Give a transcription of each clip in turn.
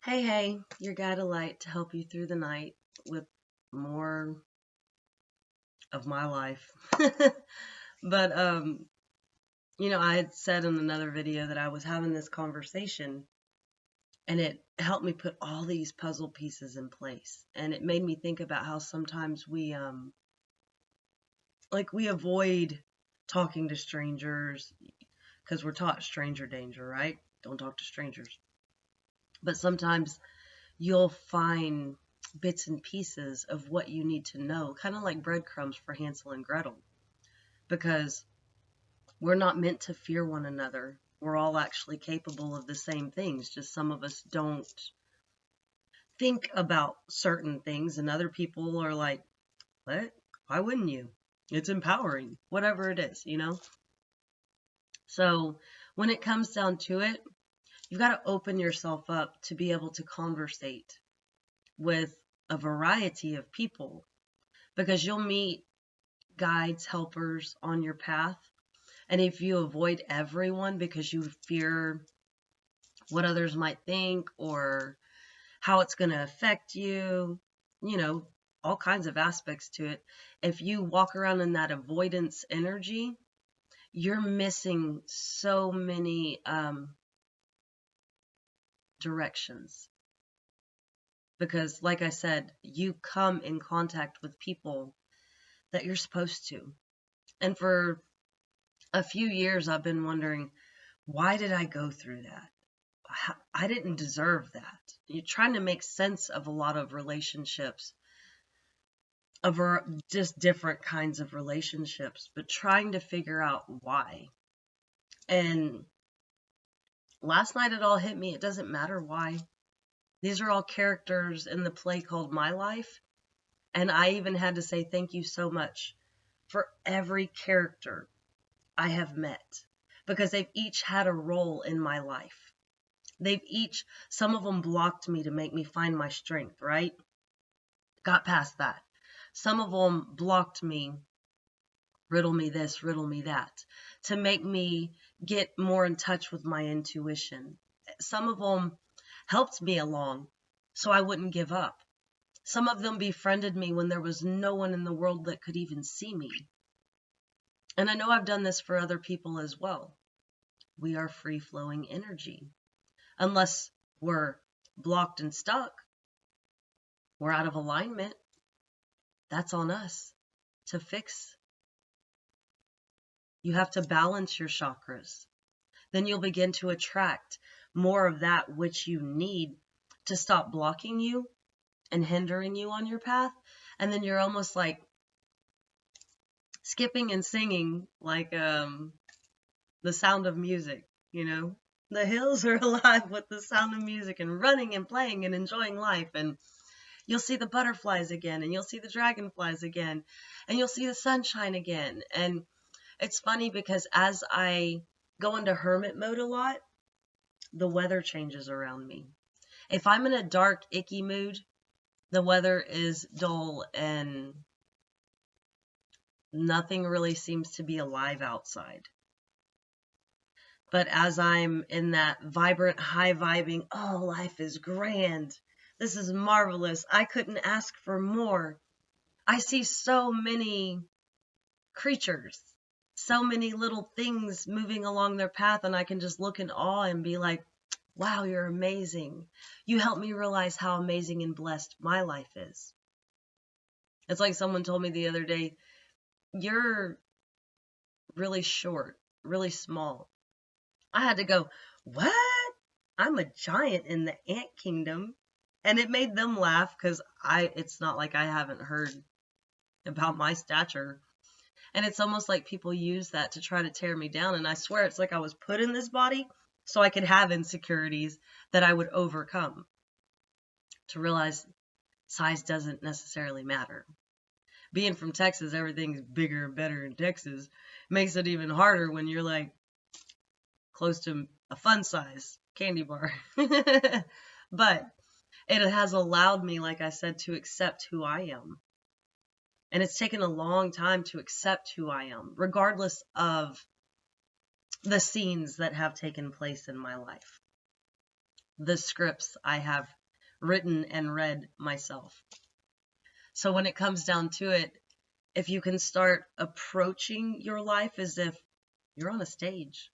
Hey, hey, your guide of light to help you through the night with more of my life. But I had said in another video that I was having this conversation and it helped me put all these puzzle pieces in place. And it made me think about how sometimes we avoid talking to strangers because we're taught stranger danger, right? Don't talk to strangers. But sometimes you'll find bits and pieces of what you need to know, kind of like breadcrumbs for Hansel and Gretel, because we're not meant to fear one another. We're all actually capable of the same things, just some of us don't think about certain things, and other people are like, what? Why wouldn't you? It's empowering, whatever it is. So when it comes down to it, you've got to open yourself up to be able to conversate with a variety of people because you'll meet guides, helpers on your path. And if you avoid everyone because you fear what others might think or how it's going to affect you, you know, all kinds of aspects to it. If you walk around in that avoidance energy, you're missing so many directions. Because, like I said, you come in contact with people that you're supposed to. And for a few years, I've been wondering, why did I go through that? I didn't deserve that. You're trying to make sense of a lot of relationships, of just different kinds of relationships, but trying to figure out why. And last night it all hit me. It doesn't matter why. These are all characters in the play called My Life. And I even had to say thank you so much for every character I have met because they've each had a role in my life. Some of them blocked me to make me find my strength, right? Got past that. Some of them blocked me, riddle me this, riddle me that, to make me get more in touch with my intuition. Some of them helped me along so I wouldn't give up. Some of them befriended me when there was no one in the world that could even see me. And I know I've done this for other people as well. We are free-flowing energy. Unless we're blocked and stuck, we're out of alignment. That's on us to fix. You have to balance your chakras. Then you'll begin to attract more of that which you need to stop blocking you and hindering you on your path. And then you're almost like skipping and singing like the sound of music, The hills are alive with the sound of music and running and playing and enjoying life. And you'll see the butterflies again, and you'll see the dragonflies again, and you'll see the sunshine again. And it's funny because as I go into hermit mode a lot, the weather changes around me. If I'm in a dark, icky mood, the weather is dull and nothing really seems to be alive outside. But as I'm in that vibrant, high vibing, oh, life is grand. This is marvelous. I couldn't ask for more. I see so many creatures, so many little things moving along their path, and I can just look in awe and be like, wow, you're amazing. You helped me realize how amazing and blessed my life is. It's like someone told me the other day, you're really short, really small. I had to go, what? I'm a giant in the ant kingdom. And it made them laugh because it's not like I haven't heard about my stature. And it's almost like people use that to try to tear me down. And I swear it's like I was put in this body so I could have insecurities that I would overcome. To realize size doesn't necessarily matter. Being from Texas, everything's bigger and better in Texas. Makes it even harder when you're like close to a fun size candy bar. But it has allowed me, like I said, to accept who I am. And it's taken a long time to accept who I am, regardless of the scenes that have taken place in my life. the scripts I have written and read myself. So when it comes down to it, if you can start approaching your life as if you're on a stage,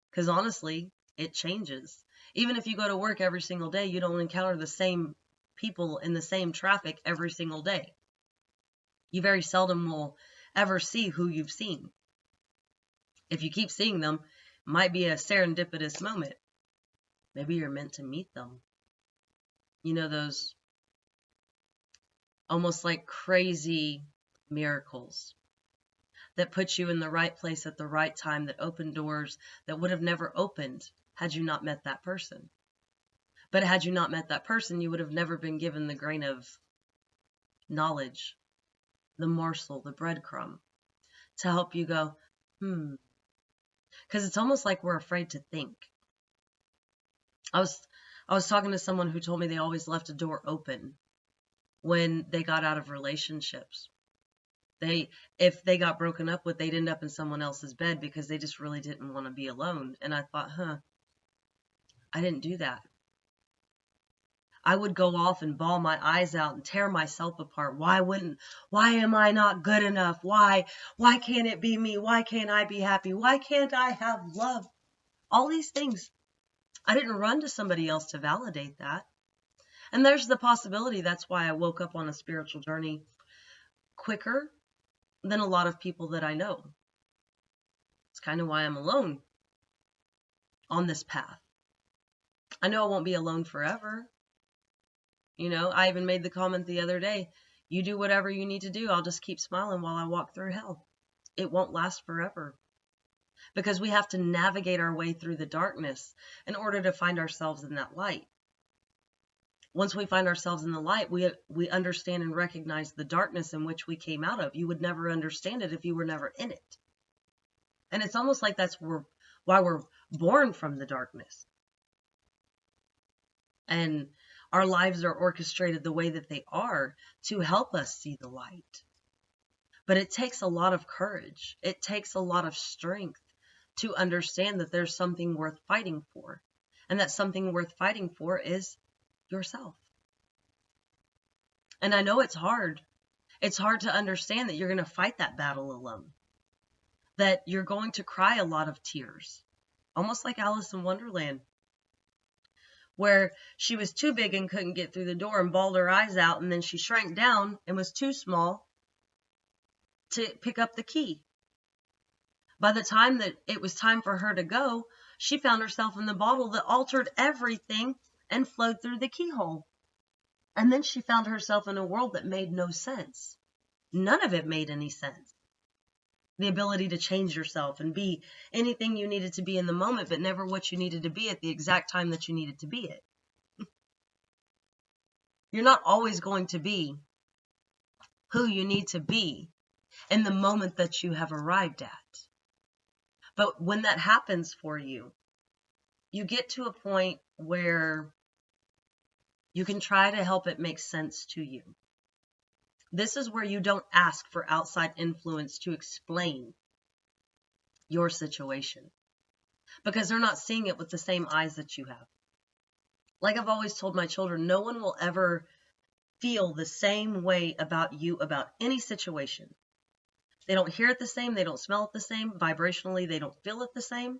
because honestly, it changes. Even if you go to work every single day, you don't encounter the same people in the same traffic every single day. You very seldom will ever see who you've seen. If you keep seeing them, it might be a serendipitous moment. Maybe you're meant to meet them. You know, those almost like crazy miracles that put you in the right place at the right time, that open doors that would have never opened had you not met that person. But had you not met that person, you would have never been given the grain of knowledge, the morsel, the breadcrumb to help you go, Because it's almost like we're afraid to think. I was talking to someone who told me they always left a door open when they got out of relationships. If they got broken up with, they'd end up in someone else's bed because they just really didn't want to be alone. And I thought, I didn't do that. I would go off and bawl my eyes out and tear myself apart. Why am I not good enough? Why can't it be me? Why can't I be happy? Why can't I have love? All these things. I didn't run to somebody else to validate that. And there's the possibility that's why I woke up on a spiritual journey quicker than a lot of people that I know. It's kind of why I'm alone on this path. I know I won't be alone forever. You know, I even made the comment the other day, you do whatever you need to do. I'll just keep smiling while I walk through hell. It won't last forever. Because we have to navigate our way through the darkness in order to find ourselves in that light. Once we find ourselves in the light, we understand and recognize the darkness in which we came out of. You would never understand it if you were never in it. And it's almost like that's why we're born from the darkness. And our lives are orchestrated the way that they are to help us see the light. But it takes a lot of courage. It takes a lot of strength to understand that there's something worth fighting for. And that something worth fighting for is yourself. And I know it's hard. It's hard to understand that you're going to fight that battle alone. That you're going to cry a lot of tears. Almost like Alice in Wonderland, where she was too big and couldn't get through the door and bawled her eyes out, and then she shrank down and was too small to pick up the key. By the time that it was time for her to go, she found herself in the bottle that altered everything and flowed through the keyhole. And then she found herself in a world that made no sense. None of it made any sense. The ability to change yourself and be anything you needed to be in the moment, but never what you needed to be at the exact time that you needed to be it. You're not always going to be who you need to be in the moment that you have arrived at. But when that happens for you, you get to a point where you can try to help it make sense to you. This is where you don't ask for outside influence to explain your situation, because they're not seeing it with the same eyes that you have. Like I've always told my children, no one will ever feel the same way about you about any situation. They don't hear it the same. They don't smell it the same. Vibrationally, they don't feel it the same.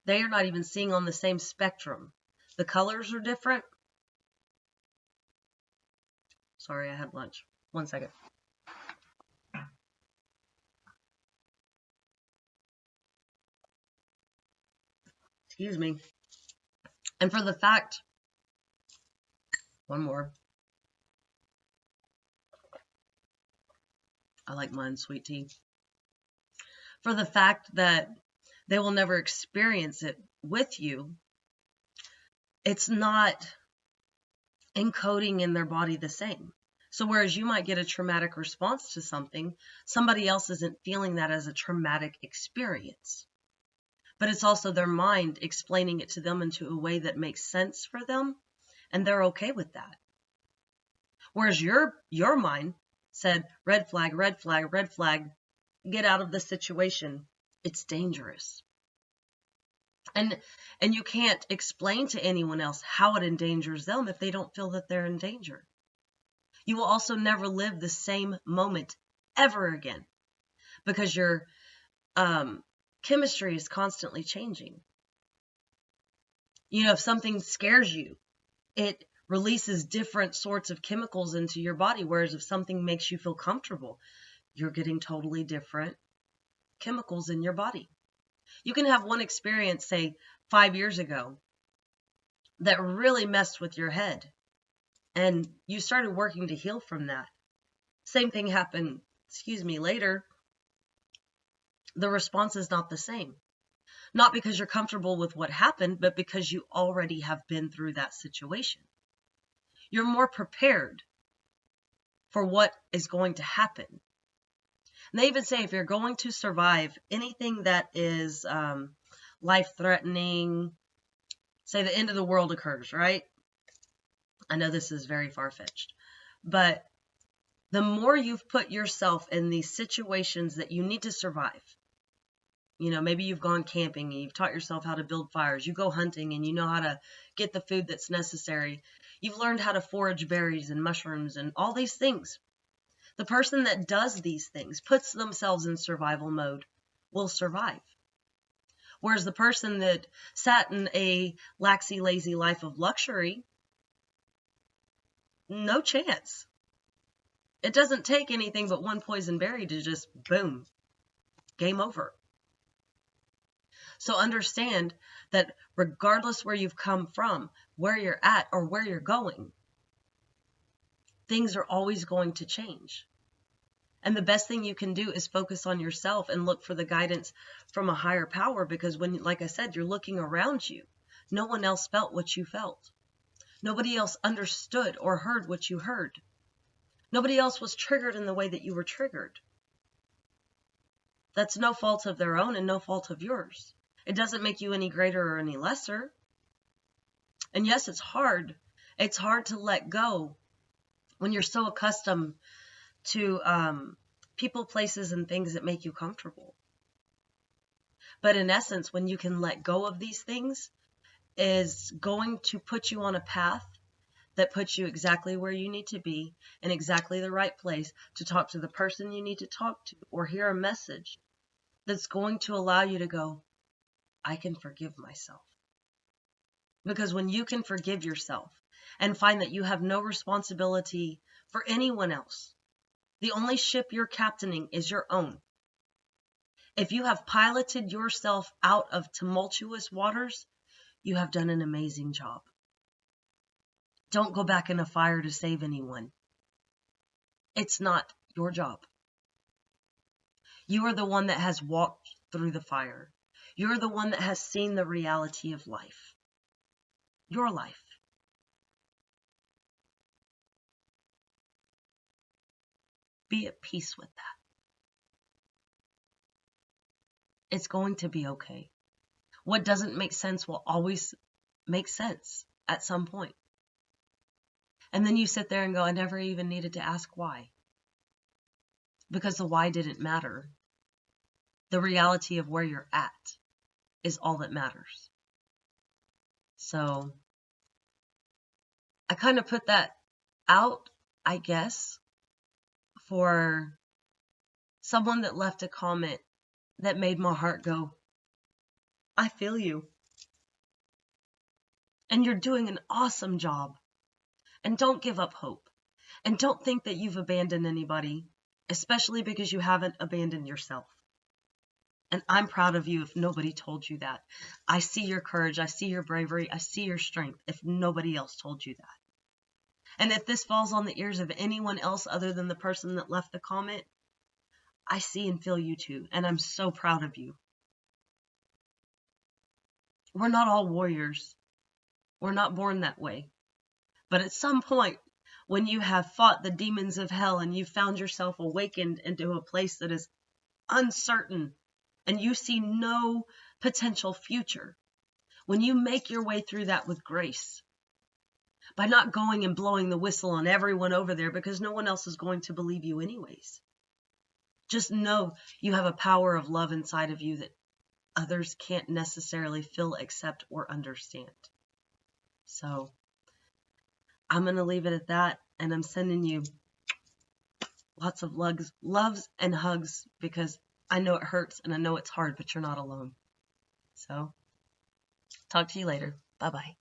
They are not even seeing on the same spectrum. The colors are different. Sorry, I had lunch. 1 second. Excuse me. And for the fact, one more. I like mine sweet tea. For the fact that they will never experience it with you, it's not encoding in their body the same. So whereas you might get a traumatic response to something, somebody else isn't feeling that as a traumatic experience. But it's also their mind explaining it to them into a way that makes sense for them, and they're okay with that. Whereas your mind said, red flag, red flag, red flag, get out of this situation. It's dangerous. And and you can't explain to anyone else how it endangers them if they don't feel that they're in danger. You will also never live the same moment ever again, because your chemistry is constantly changing. If something scares you, it releases different sorts of chemicals into your body, whereas if something makes you feel comfortable, you're getting totally different chemicals in your body. You can have one experience, say 5 years ago, that really messed with your head, and you started working to heal from that. Same thing happened, later. The response is not the same. Not because you're comfortable with what happened, but because you already have been through that situation. You're more prepared for what is going to happen. And they even say if you're going to survive anything that is life-threatening, say the end of the world occurs, right? I know this is very far-fetched, but the more you've put yourself in these situations that you need to survive, maybe you've gone camping and you've taught yourself how to build fires. You go hunting and you know how to get the food that's necessary. You've learned how to forage berries and mushrooms and all these things. The person that does these things, puts themselves in survival mode, will survive. Whereas the person that sat in a laxy, lazy life of luxury, no chance. It doesn't take anything but one poison berry to just, boom, game over. So understand that regardless where you've come from, where you're at, or where you're going, things are always going to change. And the best thing you can do is focus on yourself and look for the guidance from a higher power, because when, like I said, you're looking around you, no one else felt what you felt. Nobody else understood or heard what you heard. Nobody else was triggered in the way that you were triggered. That's no fault of their own and no fault of yours. It doesn't make you any greater or any lesser. And yes, it's hard. It's hard to let go when you're so accustomed to people, places, and things that make you comfortable. But in essence, when you can let go of these things, is going to put you on a path that puts you exactly where you need to be, in exactly the right place to talk to the person you need to talk to, or hear a message that's going to allow you to go, I can forgive myself. Because when you can forgive yourself and find that you have no responsibility for anyone else, the only ship you're captaining is your own. If you have piloted yourself out of tumultuous waters, you have done an amazing job. Don't go back in a fire to save anyone. It's not your job. You are the one that has walked through the fire. You're the one that has seen the reality of life. Your life. Be at peace with that. It's going to be okay. What doesn't make sense will always make sense at some point. And then you sit there and go, I never even needed to ask why. Because the why didn't matter. The reality of where you're at is all that matters. So I kind of put that out, I guess, for someone that left a comment that made my heart go, I feel you. And you're doing an awesome job. And don't give up hope. And don't think that you've abandoned anybody, especially because you haven't abandoned yourself. And I'm proud of you if nobody told you that. I see your courage. I see your bravery. I see your strength if nobody else told you that. And if this falls on the ears of anyone else other than the person that left the comment, I see and feel you too. And I'm so proud of you. We're not all warriors. We're not born that way. But at some point, when you have fought the demons of hell and you found yourself awakened into a place that is uncertain and you see no potential future, when you make your way through that with grace, by not going and blowing the whistle on everyone over there because no one else is going to believe you anyways, just know you have a power of love inside of you that others can't necessarily feel, accept, or understand. So I'm going to leave it at that, and I'm sending you lots of loves and hugs, because I know it hurts and I know it's hard, but you're not alone. So talk to you later. Bye-bye.